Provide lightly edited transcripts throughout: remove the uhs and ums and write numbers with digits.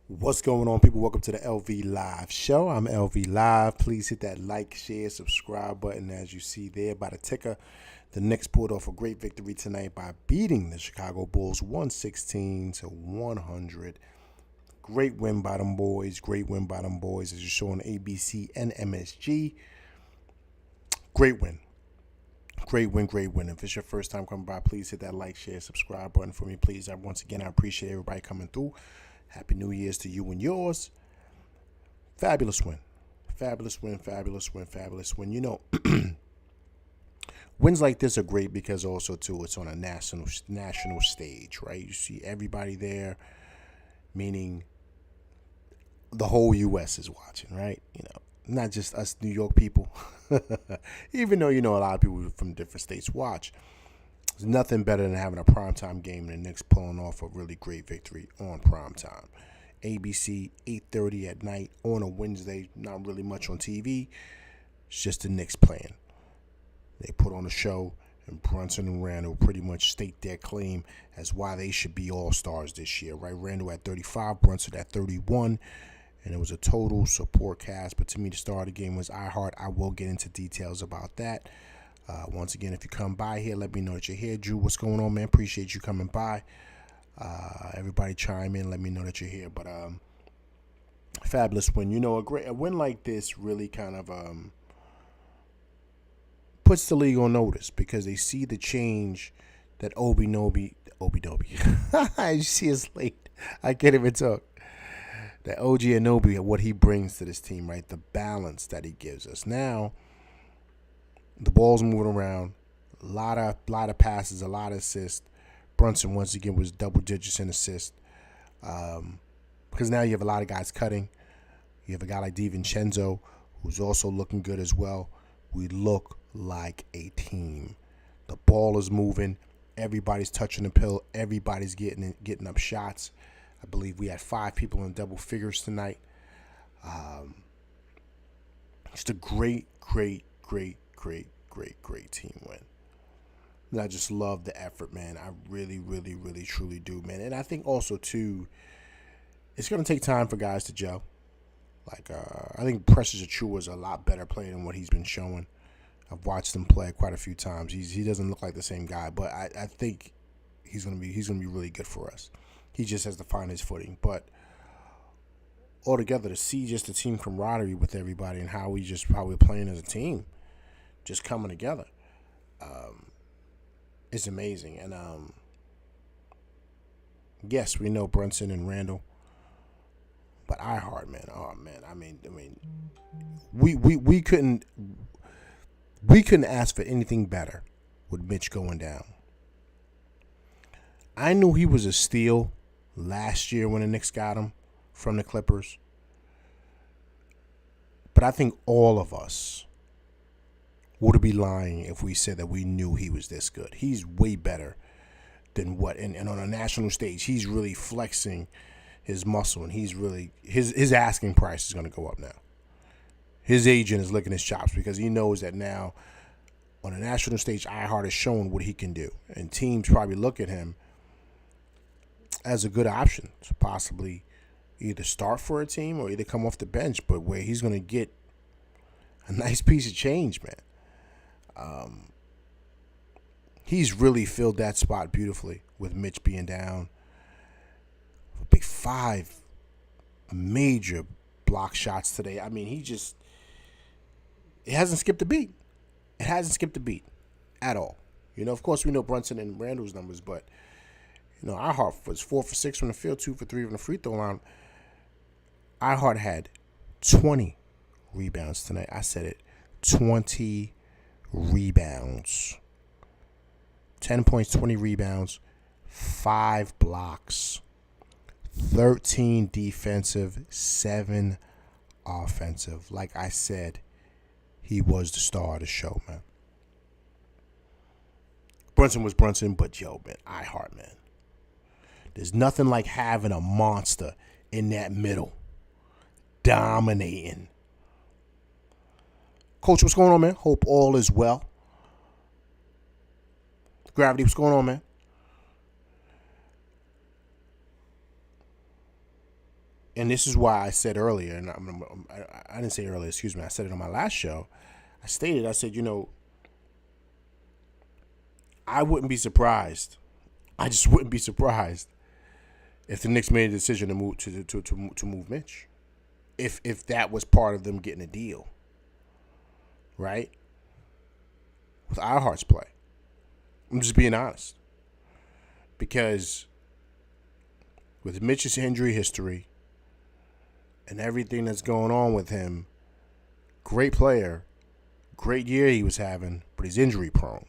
What's going on, people? Welcome to the LV Live Show. I'm LV Live. Please hit that like, share, subscribe button as you see there by the ticker. The Knicks pulled off a great victory tonight by beating the Chicago Bulls 116-100. Great win by them boys. Great win by them boys as you show on ABC and MSG. Great win. Great win, great win. If it's your first time coming by, please hit that like, share, subscribe button for me, please. Once again, I appreciate everybody coming through. Happy New Year's to you and yours. Fabulous win. Fabulous win, fabulous win, fabulous win. You know, wins like this are great because also, too, it's on a national stage, right? You see everybody there, meaning the whole U.S. is watching, right? You know, not just us New York people. Even though, you know, a lot of people from different states watch. There's nothing better than having a primetime game and the Knicks pulling off a really great victory on primetime. ABC, 8:30 at night on a Wednesday. Not really much on TV. It's just the Knicks playing. They put on a show, and Brunson and Randall pretty much state their claim as why they should be all-stars this year, right? Randall at 35, Brunson at 31, and it was a total support cast. But to me, the star of the game was iHeart. I will get into details about that. Once again, if you come by here, let me know that you're here. Drew, what's going on, man? Appreciate you coming by. Everybody chime in, let me know that you're here. But fabulous win. You know, a win like this really kind of puts the league on notice because they see the change that Obi Doby. You see it's late. I can't even talk. That OG Anunoby, what he brings to this team, right? The balance that he gives us. Now, the ball's moving around, a lot of passes, a lot of assists. Brunson once again was double digits in assists, because now you have a lot of guys cutting. You have a guy like DiVincenzo who's also looking good as well. We look like a team. The ball is moving. Everybody's touching the pill. Everybody's getting up shots. I believe we had 5 people in double figures tonight. Just a great team win. And I just love the effort, man. I really, truly do, man. And I think also, too, it's going to take time for guys to gel. Like, I think Precious Achiuwa is a lot better player than what he's been showing. I've watched him play quite a few times. He doesn't look like the same guy, but I think he's gonna be really good for us. He just has to find his footing. But altogether, to see just the team camaraderie with everybody and how we're playing as a team, just coming together, is amazing. And yes, we know Brunson and Randall, but iHeart, man, oh man, I mean, we couldn't ask for anything better with Mitch going down. I knew he was a steal last year when the Knicks got him from the Clippers, but I think all of us would be lying if we said that we knew he was this good. He's way better than what, and on a national stage, he's really flexing his muscle, and he's really, his asking price is going to go up now. His agent is licking his chops because he knows that now on a national stage, iHeart has shown what he can do, and teams probably look at him as a good option to possibly either start for a team or either come off the bench, but where he's going to get a nice piece of change, man. He's really filled that spot beautifully with Mitch being down. A big 5 major block shots today. I mean, it hasn't skipped a beat. It hasn't skipped a beat at all. You know, of course, we know Brunson and Randall's numbers, but, you know, iHeart was 4 for 6 from the field, 2 for 3 from the free throw line. iHeart had 20 rebounds tonight. I said it. 20 rebounds. 10 points, 20 rebounds, 5 blocks, 13 defensive, 7 offensive. Like I said, he was the star of the show, man. Brunson was Brunson, but yo, man, iHeart, man. There's nothing like having a monster in that middle, dominating. Coach, what's going on, man? Hope all is well. Gravity, what's going on, man? and this is why I said earlier, and I didn't say earlier, excuse me, I said it on my last show. I said, I wouldn't be surprised. I just wouldn't be surprised if the Knicks made a decision to move Mitch. If that was part of them getting a deal. Right? With Iheart's play. I'm just being honest. Because with Mitch's injury history and everything that's going on with him, great player, great year he was having, but he's injury prone.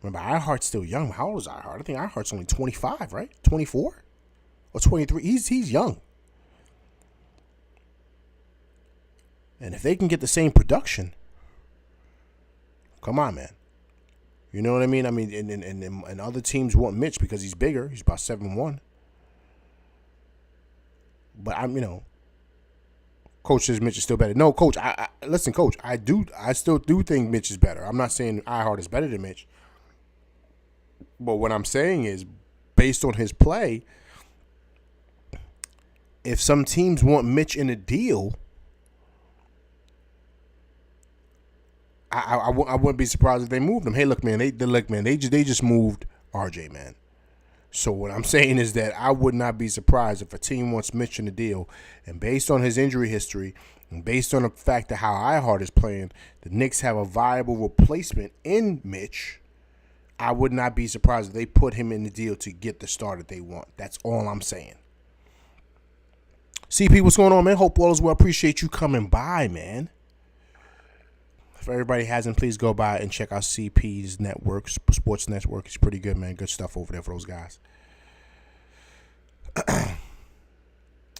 Remember, Iheart's still young. How old is Iheart? I think Iheart's only 25, right? 24? Or 23? He's young. And if they can get the same production, come on, man. You know what I mean? And other teams want Mitch because he's bigger. He's about 7'1". But Coach says Mitch is still better. No, Coach, listen, Coach, I still do think Mitch is better. I'm not saying Iheart is better than Mitch. But what I'm saying is, based on his play, if some teams want Mitch in a deal, I wouldn't be surprised if they moved him. Hey, look, man, they just moved RJ, man. So what I'm saying is that I would not be surprised if a team wants Mitch in the deal, and based on his injury history, and based on the fact that how Iheart is playing, the Knicks have a viable replacement in Mitch. I would not be surprised if they put him in the deal to get the star that they want. That's all I'm saying. CP, what's going on, man? Hope all is well. Appreciate you coming by, man. If everybody hasn't, please go by and check out CP's network, sports network. It's pretty good, man. Good stuff over there for those guys.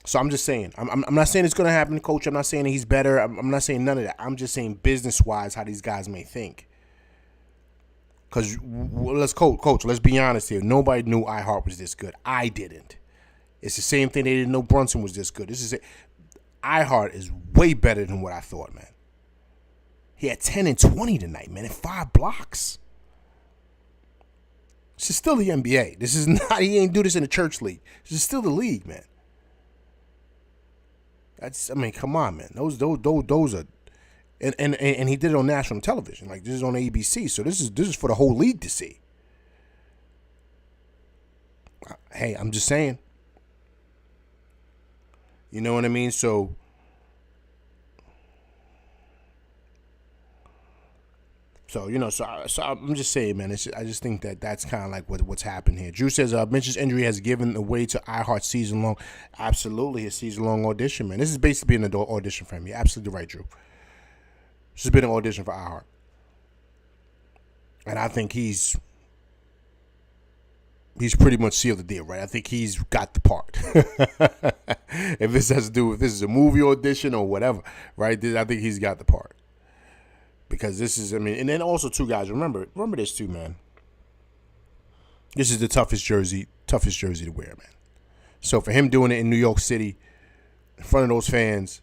So I'm just saying. I'm not saying it's going to happen, Coach. I'm not saying he's better. I'm not saying none of that. I'm just saying business-wise how these guys may think. Because, Coach, let's be honest here. Nobody knew Iheart was this good. I didn't. It's the same thing. They didn't know Brunson was this good. Iheart is way better than what I thought, man. He had 10 and 20 tonight, man, and 5 blocks. This is still the NBA. This is not, he ain't do this in the church league. This is still the league, man. Come on, man. Those are, and he did it on national television. Like, this is on ABC, so this is for the whole league to see. Hey, I'm just saying. You know what I mean? So I'm just saying, man. I just think that's kind of like what's happened here. Drew says Mitch's injury has given away to Iheart's season long. Absolutely, his season long audition, man. This is basically an audition for him. You're absolutely right, Drew. This has been an audition for Iheart, and I think he's pretty much sealed the deal, right? I think he's got the part. If this has to do with this is a movie audition or whatever, right? I think he's got the part. Because this is, and then also too, guys, remember this too, man. This is the toughest jersey to wear, man. So for him doing it in New York City, in front of those fans,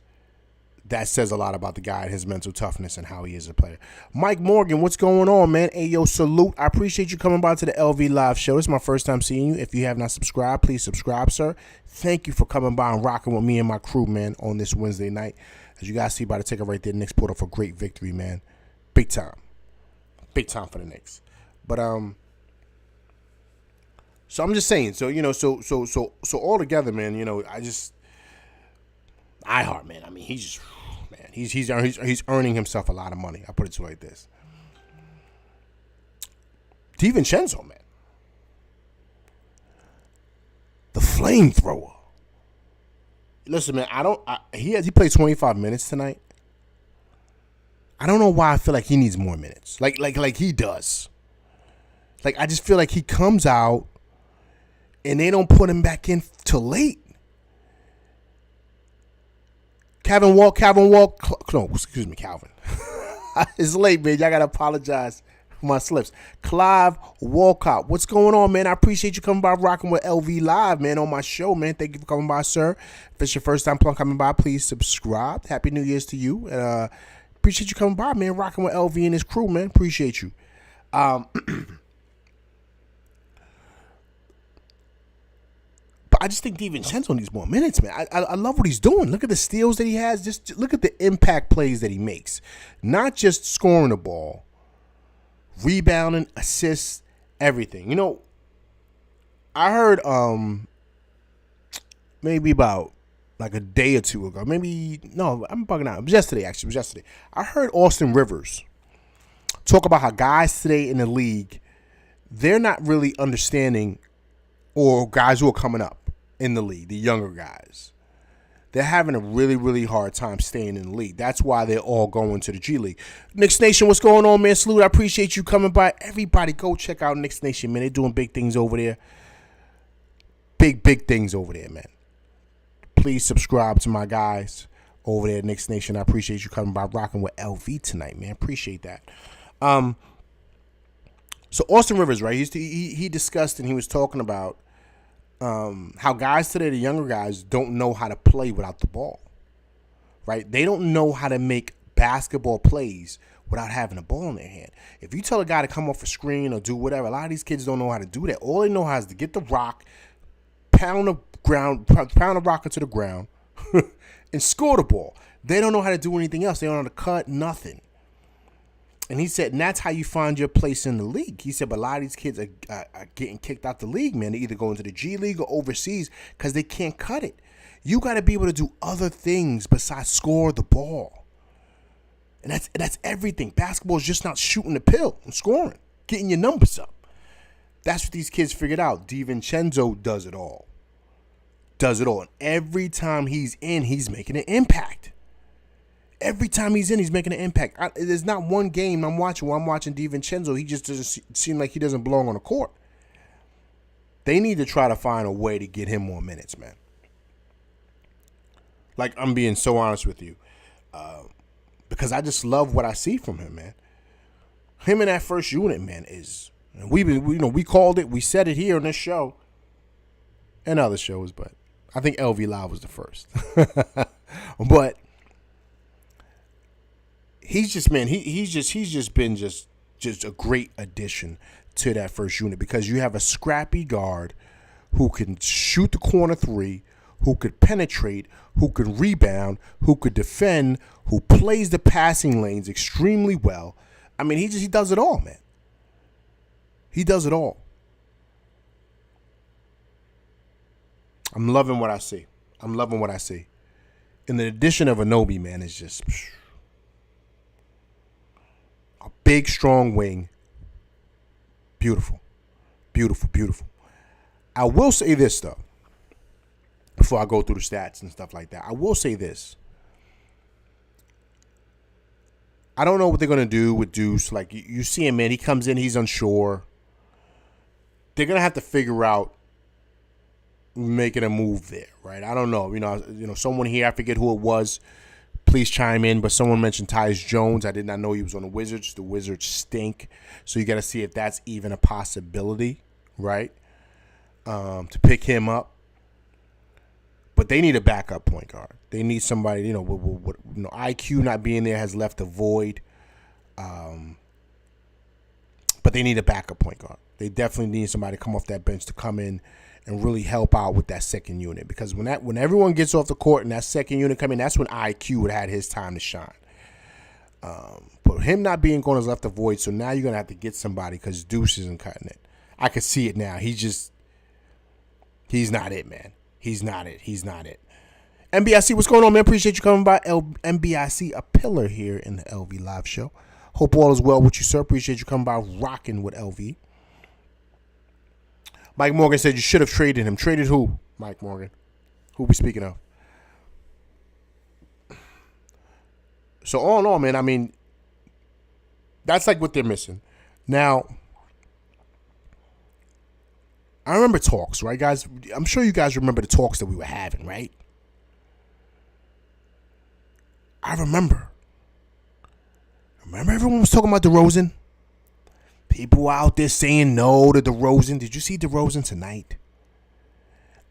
that says a lot about the guy and his mental toughness and how he is a player. Mike Morgan, what's going on, man? Hey, yo, salute. I appreciate you coming by to the LV Live show. This is my first time seeing you. If you have not subscribed, please subscribe, sir. Thank you for coming by and rocking with me and my crew, man, on this Wednesday night. As you guys see by the ticker right there, Knicks pulled off a great victory, man. Big time for the Knicks. But so I'm just saying. So so all together, man. Iheart, man. He's earning himself a lot of money. I put it to like this. DiVincenzo, man, the flamethrower. Listen, man. He played 25 minutes tonight. I don't know why I feel like he needs more minutes. Like he does. Like, I just feel like he comes out and they don't put him back in till late. Calvin. It's late, man. Y'all got to apologize for my slips. Clive Walcott. What's going on, man? I appreciate you coming by rocking with LV Live, man, on my show, man. Thank you for coming by, sir. If it's your first time coming by, please subscribe. Happy New Year's to you. And, appreciate you coming by, man. Rocking with LV and his crew, man. Appreciate you. But But I just think DiVincenzo needs more minutes, man. I love what he's doing. Look at the steals that he has. Just look at the impact plays that he makes. Not just scoring the ball, rebounding, assists, everything. You know, I heard maybe about like a day or two ago. No, I'm bugging out. It was yesterday, actually. It was yesterday. I heard Austin Rivers talk about how guys today in the league, they're not really understanding, or guys who are coming up in the league, the younger guys, they're having a really, really hard time staying in the league. That's why they're all going to the G League. Knicks Nation, what's going on, man? Salute. I appreciate you coming by. Everybody go check out Knicks Nation, man. They're doing big things over there. Big things over there, man. Please subscribe to my guys over there at Knicks Nation. I appreciate you coming by, rocking with LV tonight, man. Appreciate that. So Austin Rivers, right? He discussed and he was talking about how guys today, the younger guys, don't know how to play without the ball, right? They don't know how to make basketball plays without having a ball in their hand. If you tell a guy to come off a screen or do whatever, a lot of these kids don't know how to do that. All they know how is to get the rock, pound the rock into the ground, and score the ball. They don't know how to do anything else. They don't know how to cut, nothing. And he said, and that's how you find your place in the league. He said, but a lot of these kids are getting kicked out the league, man. They either go into the G League or overseas because they can't cut it. You got to be able to do other things besides score the ball. And that's everything. Basketball is just not shooting the pill and scoring, getting your numbers up. That's what these kids figured out. DiVincenzo does it all. And every time he's in, he's making an impact. Every time he's in, he's making an impact. There's not one game I'm watching where I'm watching DiVincenzo. He just doesn't seem like he doesn't belong on the court. They need to try to find a way to get him more minutes, man. Like, I'm being so honest with you. Because I just love what I see from him, man. Him in that first unit, man, is... we called it. We said it here on this show and other shows, but I think LV Live was the first. But he's just, man, he's just been a great addition to that first unit because you have a scrappy guard who can shoot the corner three, who could penetrate, who could rebound, who could defend, who plays the passing lanes extremely well. I mean, he does it all, man. He does it all. I'm loving what I see. And the addition of Anunoby, man, is just a big, strong wing. Beautiful. I will say this, though, before I go through the stats and stuff like that. I will say this. I don't know what they're going to do with Deuce. Like, you see him, man. He comes in. He's unsure. They're going to have to figure out making a move there, right? I don't know. You know, someone here, I forget who it was, please chime in, but someone mentioned Tyus Jones. I did not know he was on the Wizards. The Wizards stink. So you got to see if that's even a possibility, right? To pick him up. But they need a backup point guard. They need somebody, with IQ not being there has left a void. But they need a backup point guard. They definitely need somebody to come off that bench to come in and really help out with that second unit. Because when everyone gets off the court and that second unit come in, that's when IQ would have had his time to shine. But him not being gone has left a void, so now you're going to have to get somebody because Deuce isn't cutting it. I can see it now. He's not it, man. He's not it. MBIC, what's going on, man? Appreciate you coming by. MBIC, a pillar here in the LV Live show. Hope all is well with you, sir. Appreciate you coming by, rocking with LV. Mike Morgan said you should have traded him. Traded who, Mike Morgan? Who we speaking of? So all in all, man, I mean, that's like what they're missing. Now, I remember talks, right, guys? I'm sure you guys remember the talks that we were having, right? I remember. Remember everyone was talking about DeRozan? People out there saying no to DeRozan. Did you see DeRozan tonight?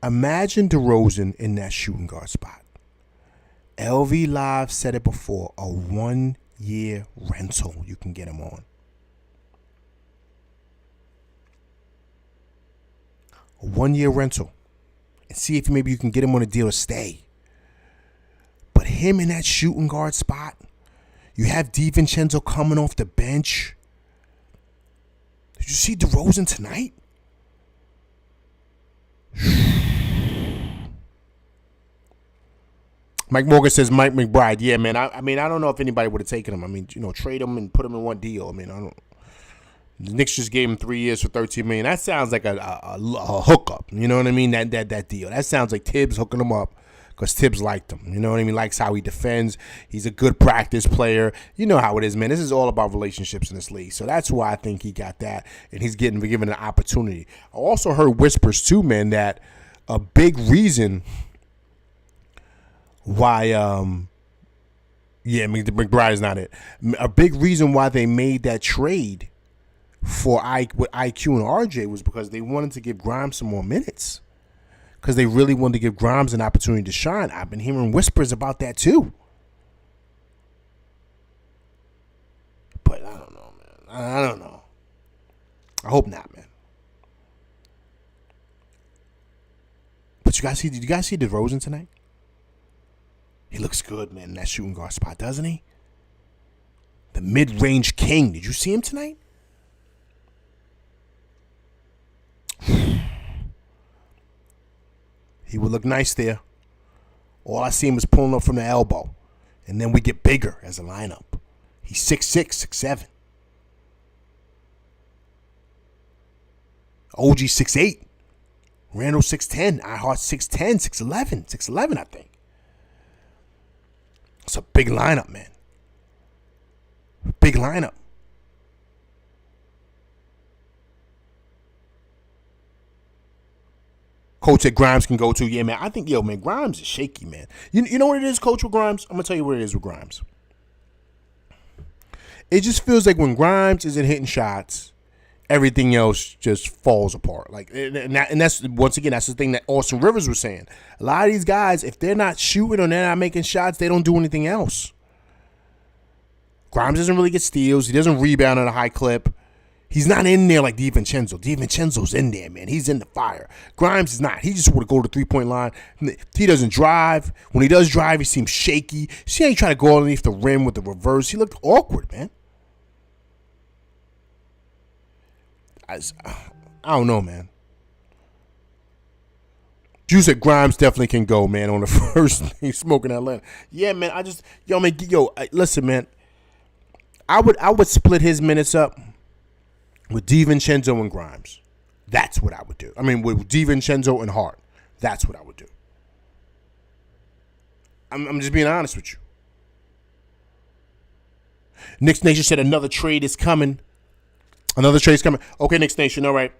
Imagine DeRozan in that shooting guard spot. LV Live said it before. A 1-year rental you can get him on. A 1-year rental. and see if maybe you can get him on a deal to stay. But him in that shooting guard spot, you have DiVincenzo coming off the bench. Did you see DeRozan tonight? Mike Morgan says Mike McBride. Yeah, man. I mean, I don't know if anybody would have taken him. I mean, trade him and put him in one deal. I mean, I don't. The Knicks just gave him 3 years for $13 million. That sounds like a hookup. You know what I mean? That deal. That sounds like Tibbs hooking him up because Tibbs liked him. You know what I mean? Likes how he defends. He's a good practice player. You know how it is, man. This is all about relationships in this league. So that's why I think he got that, and he's given an opportunity. I also heard whispers too, man, that a big reason why McBride is not it. A big reason why they made that trade for with IQ and RJ was because they wanted to give Grimes some more minutes. Because they really wanted to give Grimes an opportunity to shine. I've been hearing whispers about that too. But I don't know, man. I don't know. I hope not, man. But did you guys see DeRozan tonight? He looks good, man, in that shooting guard spot, doesn't he? The mid-range king. Did you see him tonight? He would look nice there. All I see him is pulling up from the elbow. And then we get bigger as a lineup. He's 6'6", 6'7". OG 6'8". Randall 6'10". iHeart 6'10", 6'11". 6'11", I think. It's a big lineup, man. Big lineup. Coach said Grimes can go to. Yeah, man. I think, man, Grimes is shaky, man. You know what it is, Coach, with Grimes? I'm going to tell you what it is with Grimes. It just feels like when Grimes isn't hitting shots, everything else just falls apart. Like, and that's, once again, that's the thing that Austin Rivers was saying. A lot of these guys, if they're not shooting or they're not making shots, they don't do anything else. Grimes doesn't really get steals. He doesn't rebound at a high clip. He's not in there like DiVincenzo. DiVincenzo's in there, man. He's in the fire. Grimes is not. He just want to go to the three-point line. He doesn't drive. When he does drive, he seems shaky. See how he tried to go underneath the rim with the reverse? He looked awkward, man. I don't know, man. Drew said Grimes definitely can go, man, on the first thing smoking Atlanta. Yeah, man, listen, man. I would split his minutes up with DiVincenzo and Grimes. That's what I would do. I mean, with DiVincenzo and Hart. That's what I would do. I'm just being honest with you. Knicks Nation said another trade is coming. Another trade's coming. Okay, Knicks Nation, all right.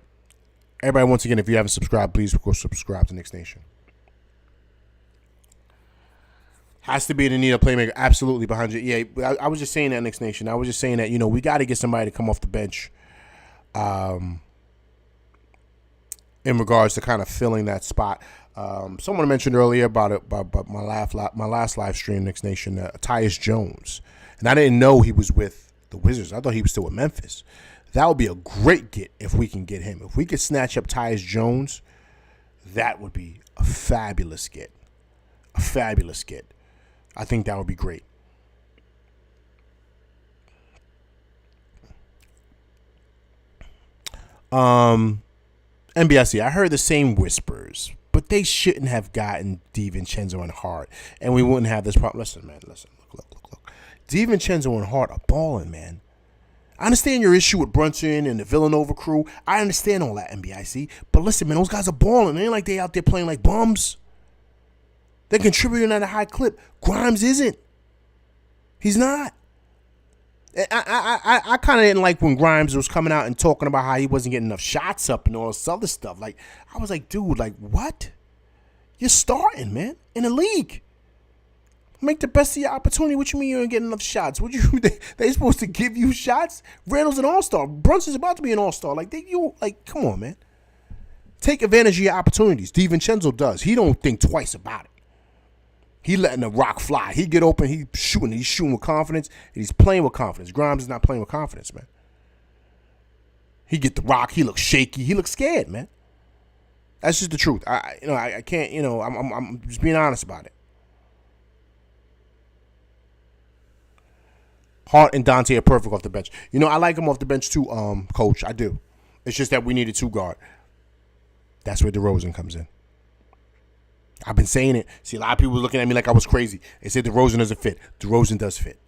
Everybody, once again, if you haven't subscribed, please go subscribe to Knicks Nation. Has to be in the need of playmaker. Absolutely behind you. Yeah, I was just saying that, Knicks Nation. I was just saying that, we got to get somebody to come off the bench in regards to kind of filling that spot. Someone mentioned earlier about my last live stream, Knicks Nation, Tyus Jones. And I didn't know he was with the Wizards. I thought he was still with Memphis. That would be a great get if we can get him. If we could snatch up Tyus Jones, that would be a fabulous get. A fabulous get. I think that would be great. NBSC, I heard the same whispers, but they shouldn't have gotten DiVincenzo and Hart, and we wouldn't have this problem. Listen, man, listen. Look. DiVincenzo and Hart are balling, man. I understand your issue with Brunson and the Villanova crew. I understand all that, NBIC. But listen, man, those guys are balling. It ain't like they out there playing like bums. They're contributing at a high clip. Grimes isn't. He's not. I kind of didn't like when Grimes was coming out and talking about how he wasn't getting enough shots up and all this other stuff. Like, I was like, dude, like, what? You're starting, man, in the league. Make the best of your opportunity. What you mean you ain't getting enough shots? They supposed to give you shots? Randall's an all-star. Brunson's about to be an all-star. Come on, man. Take advantage of your opportunities. DiVincenzo does. He don't think twice about it. He letting the rock fly. He get open. He's shooting with confidence. And he's playing with confidence. Grimes is not playing with confidence, man. He get the rock. He looks shaky. He looks scared, man. That's just the truth. I can't. I'm just being honest about it. Hart and Dante are perfect off the bench. I like them off the bench too, Coach. I do. It's just that we need a two guard. That's where DeRozan comes in. I've been saying it. See, a lot of people looking at me like I was crazy. They said DeRozan doesn't fit. DeRozan does fit.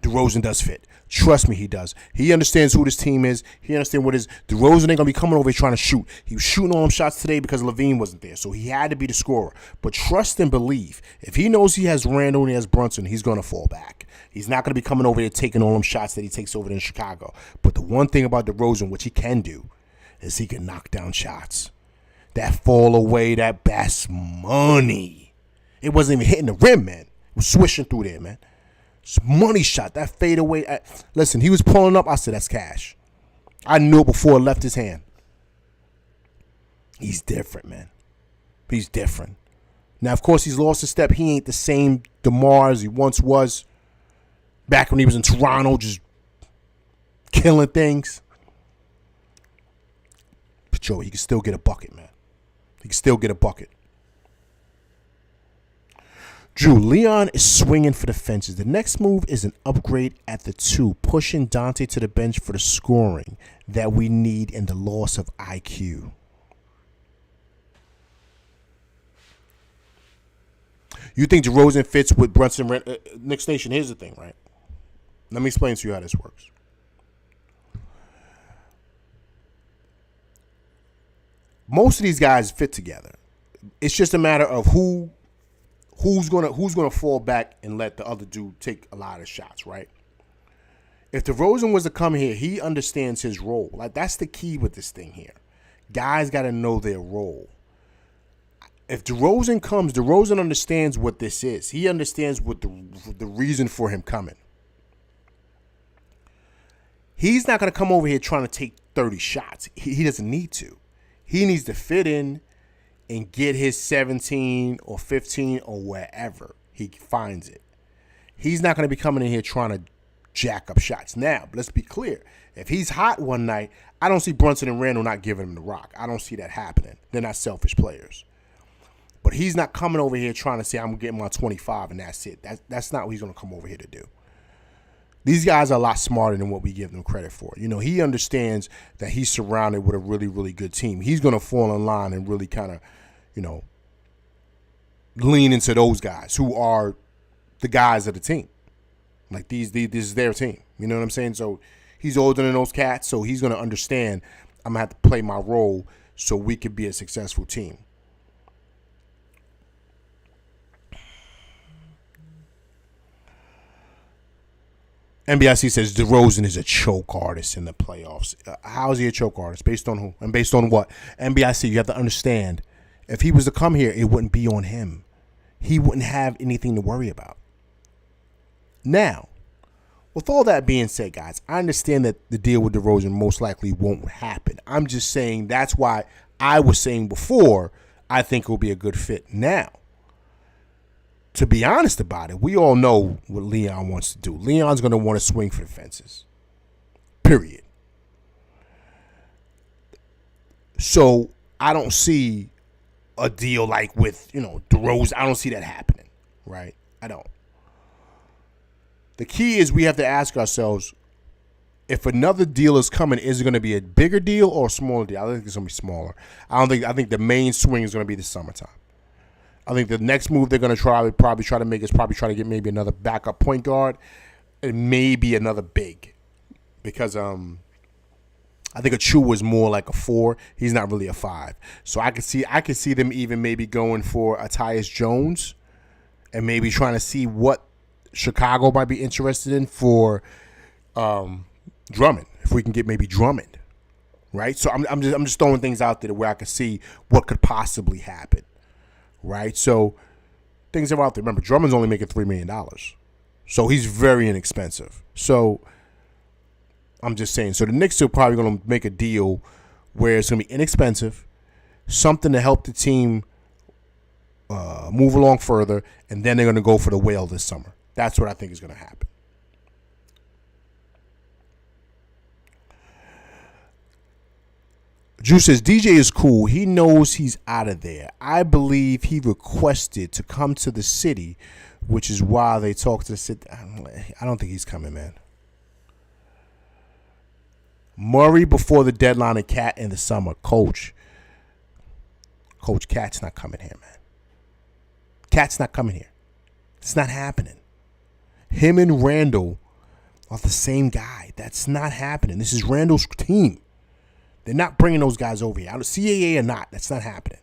DeRozan does fit. Trust me, he does. He understands who this team is. He understands what is. DeRozan ain't going to be coming over here trying to shoot. He was shooting all them shots today because Levine wasn't there, so he had to be the scorer. But trust and believe, if he knows he has Randall and he has Brunson, he's going to fall back. He's not going to be coming over here taking all them shots that he takes over in Chicago. But the one thing about DeRozan, which he can do, is he can knock down shots. That fall away, that's money. It wasn't even hitting the rim, man. It was swishing through there, man. It's money shot. That fade away. Listen, he was pulling up. I said, that's cash. I knew it before it left his hand. He's different, man. He's different. Now, of course, he's lost a step. He ain't the same DeMar as he once was. Back when he was in Toronto, just killing things. But, Joe, he can still get a bucket, man. He can still get a bucket. Drew, Leon is swinging for the fences. The next move is an upgrade at the 2, pushing Dante to the bench for the scoring that we need and the loss of IQ. You think DeRozan fits with Brunson? Knicks Nation, here's the thing, right? Let me explain to you how this works. Most of these guys fit together. It's just a matter of who's gonna fall back and let the other dude take a lot of shots, right? If DeRozan was to come here, he understands his role. Like, that's the key with this thing here. Guys got to know their role. If DeRozan comes, DeRozan understands what this is. He understands what the reason for him coming. He's not going to come over here trying to take 30 shots. He doesn't need to. He needs to fit in and get his 17 or 15 or wherever he finds it. He's not going to be coming in here trying to jack up shots. Now, let's be clear. If he's hot one night, I don't see Brunson and Randall not giving him the rock. I don't see that happening. They're not selfish players. But he's not coming over here trying to say, I'm getting my 25 and that's it. That's not what he's going to come over here to do. These guys are a lot smarter than what we give them credit for. He understands that he's surrounded with a really, really good team. He's going to fall in line and really kind of, lean into those guys who are the guys of the team. Like, this is their team. You know what I'm saying? So he's older than those cats, so he's going to understand I'm going to have to play my role so we can be a successful team. NBIC says DeRozan is a choke artist in the playoffs. How is he a choke artist? Based on who? And based on what? NBIC, you have to understand, if he was to come here, it wouldn't be on him. He wouldn't have anything to worry about. Now, with all that being said, guys, I understand that the deal with DeRozan most likely won't happen. I'm just saying that's why I was saying before I think it will be a good fit now. To be honest about it, we all know what Leon wants to do. Leon's going to want to swing for the fences. Period. So I don't see a deal like with, DeRozan. I don't see that happening, right? I don't. The key is we have to ask ourselves, if another deal is coming, is it going to be a bigger deal or a smaller deal? I think it's going to be smaller. I think the main swing is going to be the summertime. I think the next move they're going to probably try to make is probably try to get maybe another backup point guard and maybe another big, because I think Achua is more like a 4. He's not really a 5. So I could see them even maybe going for Tyus Jones and maybe trying to see what Chicago might be interested in for Drummond, if we can get maybe Drummond, right? So I'm just throwing things out there where I can see what could possibly happen. Right, so things are out there. Remember, Drummond's only making $3 million, so he's very inexpensive. So I'm just saying. So the Knicks are probably going to make a deal where it's going to be inexpensive, something to help the team move along further, and then they're going to go for the whale this summer. That's what I think is going to happen. Drew says, DJ is cool. He knows he's out of there. I believe he requested to come to the city, which is why they talked to the city. I don't think he's coming, man. Murray before the deadline and Cat in the summer. Coach Cat's not coming here, man. Cat's not coming here. It's not happening. Him and Randall are the same guy. That's not happening. This is Randall's team. They're not bringing those guys over here. CAA or not, that's not happening.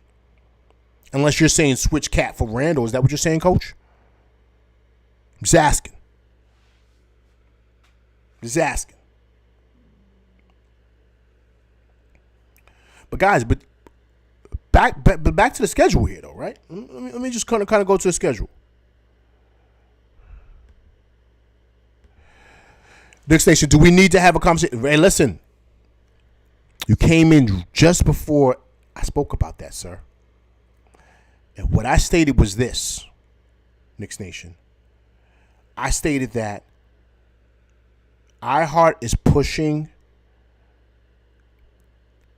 Unless you're saying switch Cat for Randall. Is that what you're saying, Coach? I'm just asking. But guys, back to the schedule here, though, right? Let me just kind of go to the schedule. Knicks Nation, do we need to have a conversation? Hey, listen, you came in just before I spoke about that, sir. And what I stated was this, Knicks Nation. I stated that iHeart is pushing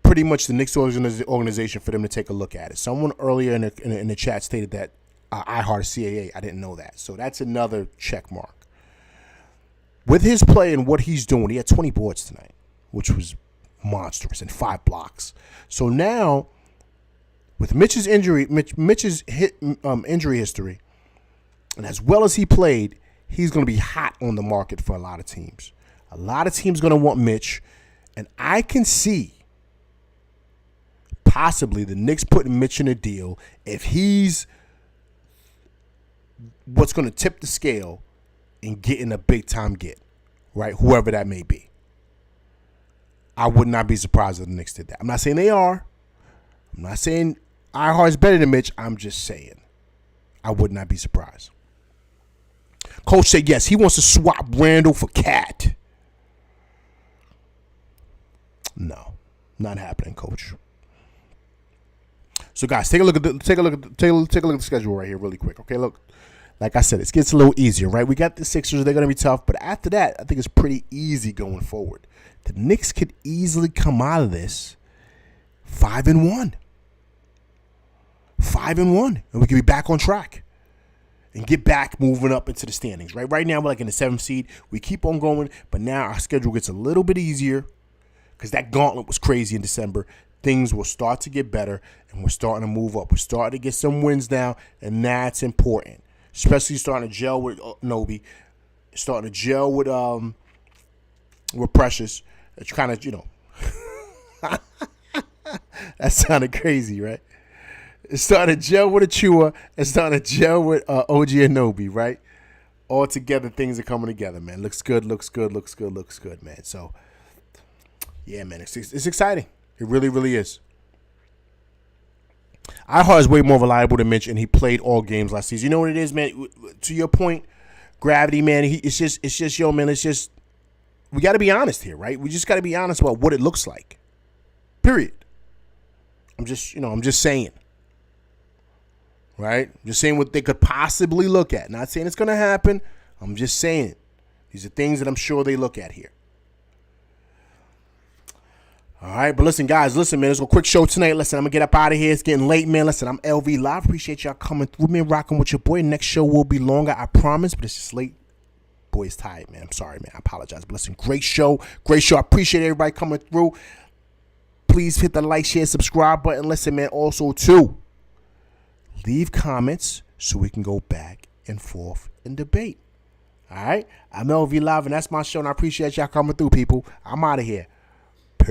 pretty much the Knicks organization for them to take a look at it. Someone earlier in the chat stated that iHeart is CAA. I didn't know that. So that's another check mark. With his play and what he's doing, he had 20 boards tonight, which was monstrous, and 5 blocks. So now, with Mitch's injury history, and as well as he played, he's going to be hot on the market for a lot of teams. A lot of teams going to want Mitch, and I can see possibly the Knicks putting Mitch in a deal if he's what's going to tip the scale in getting a big-time get, right? Whoever that may be. I would not be surprised if the Knicks did that. I'm not saying they are. I'm not saying iHeart is better than Mitch. I'm just saying I would not be surprised. Coach said yes, he wants to swap Randall for Cat. No, not happening, Coach. So guys, take a look at the schedule right here, really quick. Okay, look. Like I said, it gets a little easier, right? We got the Sixers. They're going to be tough. But after that, I think it's pretty easy going forward. The Knicks could easily come out of this 5-1. 5-1. And we could be back on track and get back moving up into the standings, right? Right now, we're like in the 7th seed. We keep on going. But now our schedule gets a little bit easier because that gauntlet was crazy in December. Things will start to get better, and we're starting to move up. We're starting to get some wins now, and that's important. Especially starting to gel with Nobi, starting to gel with Precious. It's kind of, that sounded crazy, right? It's starting to gel with Achua. It's starting to gel with OG and Nobi, right? All together, things are coming together, man. Looks good, man. So, yeah, man, it's exciting. It really, really is. iHeart is way more reliable than Mitch, and he played all games last season. You know what it is, man? To your point, gravity, man. It's just, yo, man. It's just, we got to be honest here, right? We just got to be honest about what it looks like. Period. I'm just saying, right? I'm just saying what they could possibly look at. Not saying it's going to happen. I'm just saying these are things that I'm sure they look at here. All right, but listen, guys, man, it's a quick show tonight. Listen, I'm going to get up out of here. It's getting late, man. Listen, I'm LV Live. Appreciate y'all coming through me and rocking with your boy. Next show will be longer, I promise, but it's just late. Boy's tired, man. I'm sorry, man. I apologize. But listen, great show. I appreciate everybody coming through. Please hit the like, share, subscribe button. Listen, man, also, too, leave comments so we can go back and forth and debate. All right? I'm LV Live, and that's my show, and I appreciate y'all coming through, people. I'm out of here. Peace.